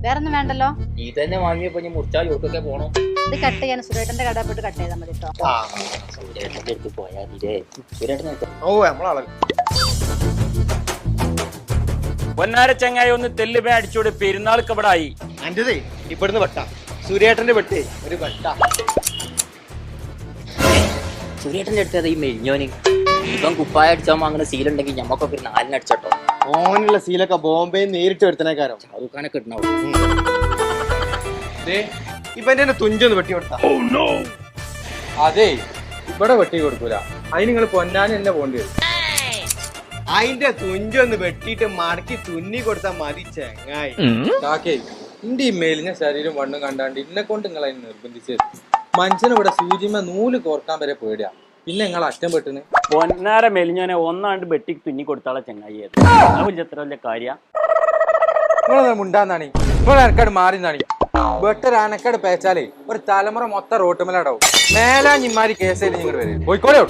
വേറൊന്നും വേണ്ടല്ലോ. നീ തന്നെ വാങ്ങിയപ്പോ ഞാൻ മുറിച്ചാൽ ചോട്ടൊക്കെ പോണോ? ഇത് കട്ട് ചെയ്യാൻ സുരേട്ടന്റെ കട പോയിട്ട് കട്ട് ചെയ്താൽ മതി കേട്ടോ. സൂര്യേട്ടന്റെ അടുത്ത് പോയാ മതിയേ. സൂര്യേട്ടൻ ഓ നമ്മളാളല്ല. പൊന്നാര ചങ്ങായി ഒന്ന് തെല്ലുമേ അടിച്ചോട് പെരുന്നാൾക്ക് ഇവിടെ ആയി. അൻ്റെതേ ഇവിടുന്ന് വെട്ട സൂര്യേട്ടന്റെ വെട്ടേ ഒരു വെട്ട. സൂര്യേട്ടന്റെ അടുത്ത് ഈ മെലിഞ്ഞോന് ഇപ്പം കുപ്പായ അടിച്ചാൽ വാങ്ങുന്ന സീലുണ്ടെങ്കിൽ ഞമ്മക്കൊക്കെ ഒരു 4 അടിച്ചോട്ടോ. ഓനുള്ള സീലൊക്കെ ബോംബെ നേരിട്ട് വരുത്തനേക്കാരോ. ഷാറൂഖ് ഖാനൊക്കെ ഇട്ടുണ്ടാവും. ഇവന്റെ തുഞ്ചൊന്ന് വെട്ടി കൊടുത്ത. അതെ ഇവിടെ വെട്ടി കൊടുക്കൂല. അതിന് നിങ്ങൾ പൊന്നാൻ എന്നെ പോണ്ടി വരും. അതിന്റെ തുഞ്ചൊന്ന് വെട്ടിയിട്ട് മടക്കി തുന്നി കൊടുത്താൽ മതി ചെങ്ങായി. കാക്കേ ഇന്റെ ഈ മെലിഞ്ഞ ശരീരം വണ്ണും കണ്ടാണ്ട് ഇന്നെ കൊണ്ട് നിങ്ങൾ അതിന് നിർബന്ധിച്ചത്. മനുഷ്യനിവിടെ സൂചിമ നൂല് കോർക്കാൻ വരെ പേടിയാ. പിന്നെ നിങ്ങൾ അറ്റം പെട്ടിന് പൊന്നാര മെലിഞ്ഞോനെ ഒന്നാണ്ട് വെട്ടി തുന്നി കൊടുത്താളെ ചങ്ങായി എത്ര വലിയ കാര്യ. നിങ്ങളെ മുണ്ടാന്നാണി നിങ്ങൾ എനക്കാട് മാറിന്നാണി. വെട്ടൊരു അനക്കാട് പേച്ചാലേ ഒരു തലമുറ മൊത്തം റോട്ടുമലാടാവും. മേലാ ഞിമാരി കേസായിട്ട് നിങ്ങൾ വരും. പോയിക്കോളെ.